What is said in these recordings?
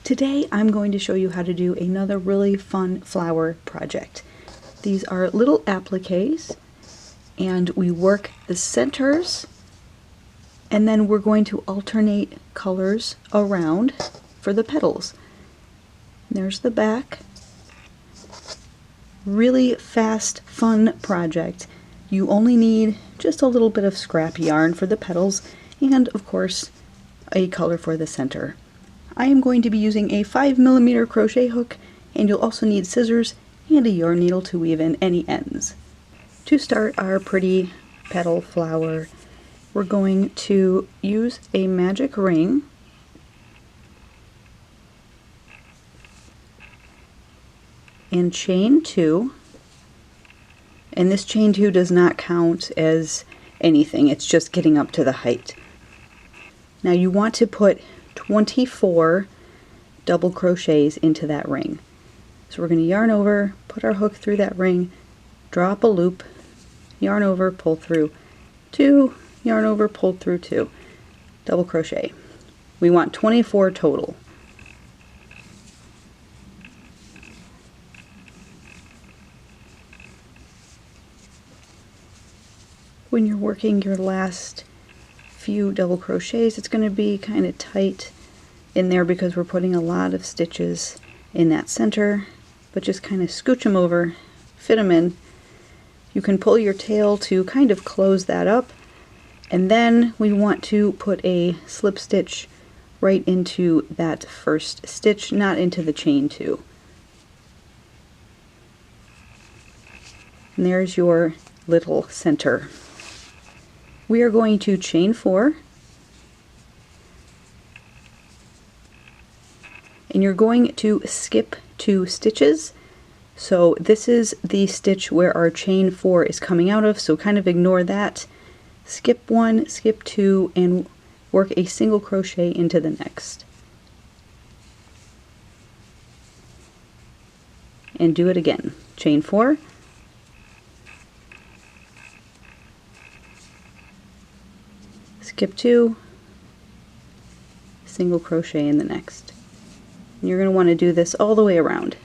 Today I'm going to show you how to do another really fun flower project. These are little appliques and we work the centers and then we're going to alternate colors around for the petals. There's the back. Really fast, fun project. You only need just a little bit of scrap yarn for the petals and of course a color for the center. I am going to be using a 5mm crochet hook, and you'll also need scissors and a yarn needle to weave in any ends. To start our pretty petal flower, we're going to use a magic ring and chain 2. And this chain 2 does not count as anything, it's just getting up to the height. Now you want to put 24 double crochets into that ring. So we're going to yarn over, put our hook through that ring, draw up a loop, yarn over, pull through 2, yarn over, pull through 2, double crochet. We want 24 total. When you're working your last few double crochets, it's going to be kind of tight in there because we're putting a lot of stitches in that center, but just kind of scooch them over, fit them in. You can pull your tail to kind of close that up, and then we want to put a slip stitch right into that first stitch, not into the chain 2. And there's your little center. We are going to chain 4, and you're going to skip 2 stitches. So this is the stitch where our chain 4 is coming out of, so kind of ignore that. Skip 1, skip 2, and work a single crochet into the next. And do it again. Chain 4, skip 2, single crochet in the next. And you're going to want to do this all the way around.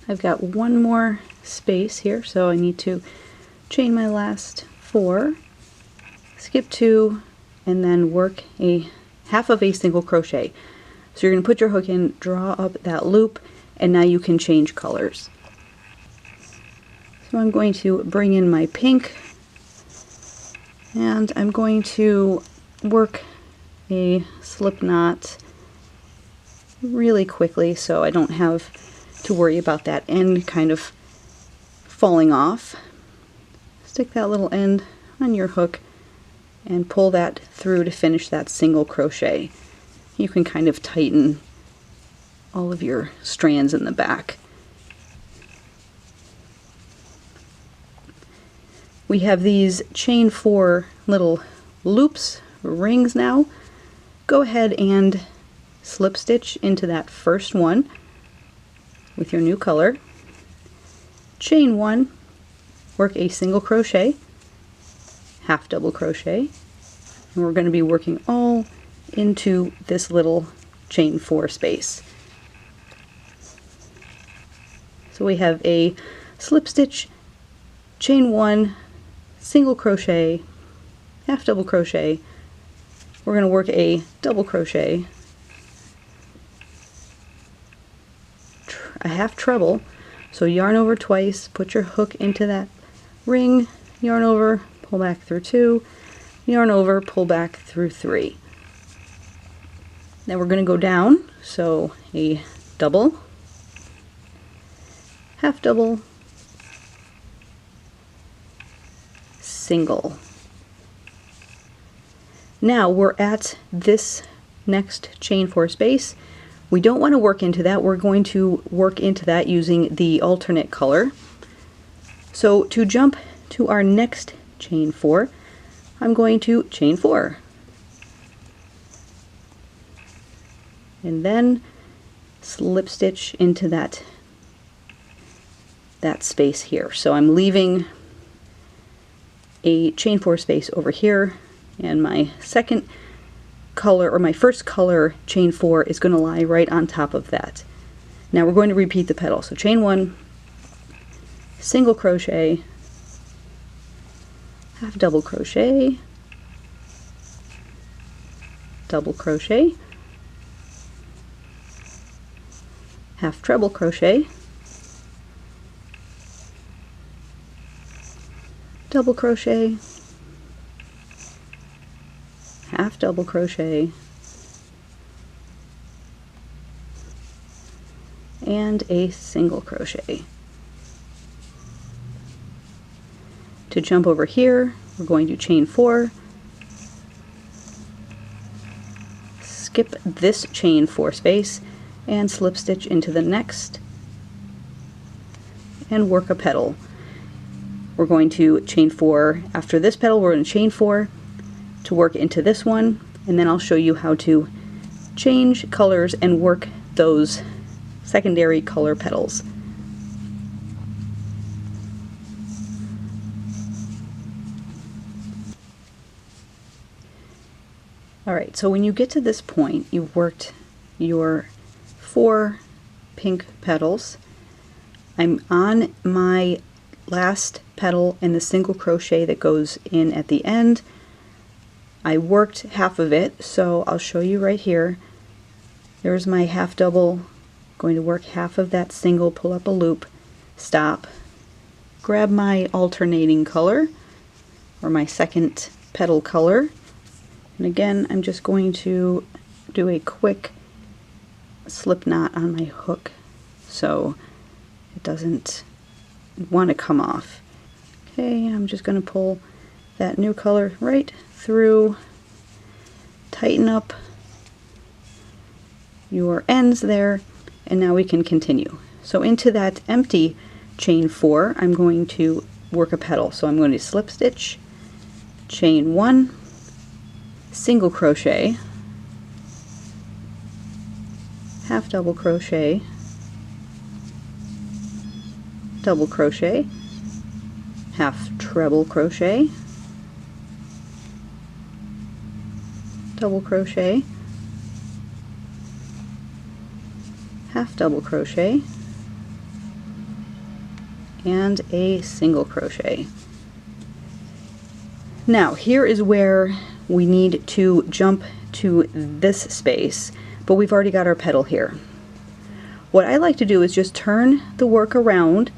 I've got one more space here, so I need to chain my last 4, skip 2, and then work a half of a single crochet. So you're going to put your hook in, draw up that loop, and now you can change colors. So I'm going to bring in my pink, and I'm going to work a slip knot really quickly so I don't have to worry about that end kind of falling off. Stick that little end on your hook and pull that through to finish that single crochet. You can kind of tighten all of your strands in the back. We have these chain 4 little loops, rings now. Go ahead and slip stitch into that first one with your new color, chain 1, work a single crochet, half double crochet, and we're going to be working all into this little chain 4 space. So we have a slip stitch, chain 1, single crochet, half double crochet. We're going to work a double crochet, a half treble, so yarn over twice, put your hook into that ring, yarn over, pull back through 2, yarn over, pull back through 3. Then we're going to go down, so a double, half double, single. Now we're at this next chain 4 space. We don't want to work into that. We're going to work into that using the alternate color. So to jump to our next chain 4, I'm going to chain 4. And then slip stitch into that space here. So I'm leaving a chain 4 space over here, and my second color, or my first color, chain 4 is going to lie right on top of that. Now we're going to repeat the petal. So chain 1, single crochet, half double crochet, double crochet, half treble crochet, double crochet, half double crochet, and a single crochet. To jump over here, we're going to chain 4, skip this chain 4 space, and slip stitch into the next, and work a petal. We're going to chain 4 after this petal. We're going to chain 4 to work into this one, and then I'll show you how to change colors and work those secondary color petals. Alright, so when you get to this point, you've worked your 4 pink petals. I'm on my last petal and the single crochet that goes in at the end. I worked half of it, so I'll show you right here. There's my half double. Going to work half of that single, pull up a loop, stop, grab my alternating color, or my second petal color, and again I'm just going to do a quick slip knot on my hook so it doesn't want to come off. Okay, I'm just going to pull that new color right through, tighten up your ends there, and now we can continue. So into that empty chain 4, I'm going to work a petal. So I'm going to slip stitch, chain 1, single crochet, half double crochet, double crochet, half treble crochet, double crochet, half double crochet, and a single crochet. Now here is where we need to jump to this space, but we've already got our petal here. What I like to do is just turn the work around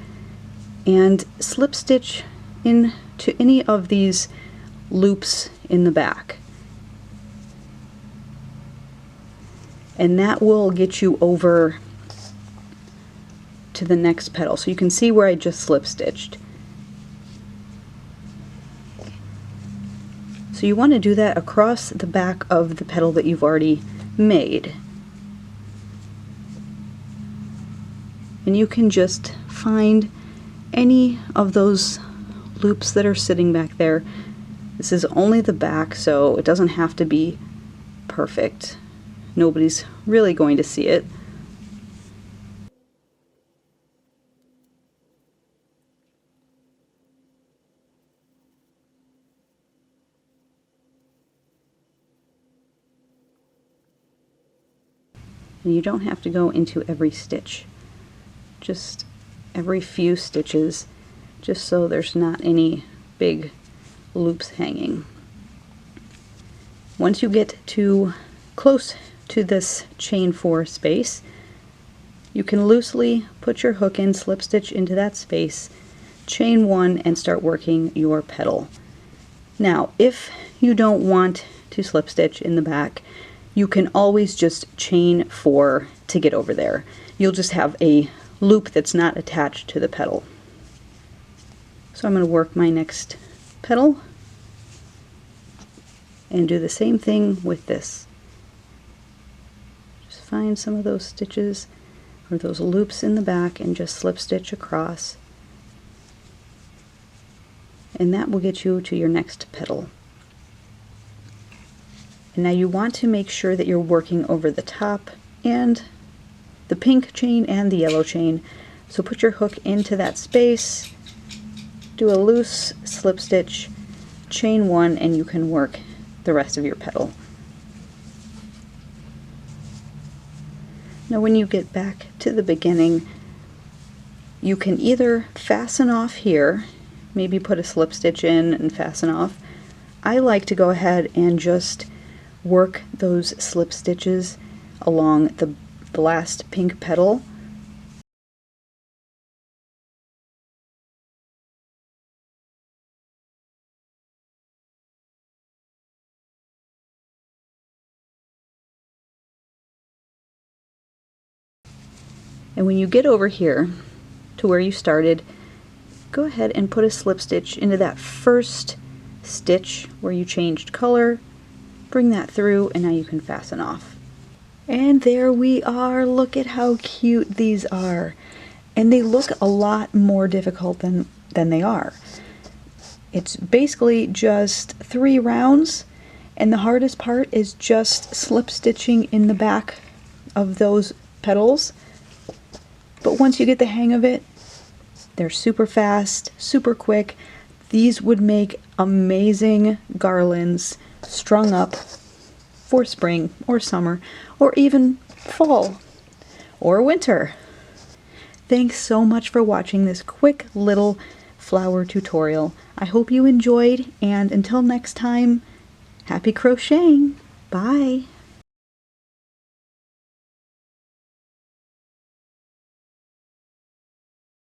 and slip stitch into any of these loops in the back, and that will get you over to the next petal. So you can see where I just slip stitched. So you want to do that across the back of the petal that you've already made. And you can just find any of those loops that are sitting back there. This is only the back, so it doesn't have to be perfect. Nobody's really going to see it. And you don't have to go into every stitch, just every few stitches, just so there's not any big loops hanging. Once you get to close to this chain 4 space, you can loosely put your hook in, slip stitch into that space, chain 1, and start working your petal. Now if you don't want to slip stitch in the back, you can always just chain 4 to get over there. You'll just have a loop that's not attached to the petal. So I'm going to work my next petal and do the same thing with this. find some of those stitches or those loops in the back and just slip stitch across. And that will get you to your next petal. And now you want to make sure that you're working over the top and the pink chain and the yellow chain. So put your hook into that space, do a loose slip stitch, chain one, and you can work the rest of your petal. Now when you get back to the beginning, you can either fasten off here, maybe put a slip stitch in and fasten off. I like to go ahead and just work those slip stitches along the last pink petal. And when you get over here to where you started, go ahead and put a slip stitch into that first stitch where you changed color, bring that through, and now you can fasten off. And there we are. Look at how cute these are. And they look a lot more difficult than they are. It's basically just 3 rounds, and the hardest part is just slip stitching in the back of those petals. But once you get the hang of it, they're super fast, super quick. These would make amazing garlands strung up for spring or summer or even fall or winter. Thanks so much for watching this quick little flower tutorial. I hope you enjoyed, and until next time, happy crocheting. Bye.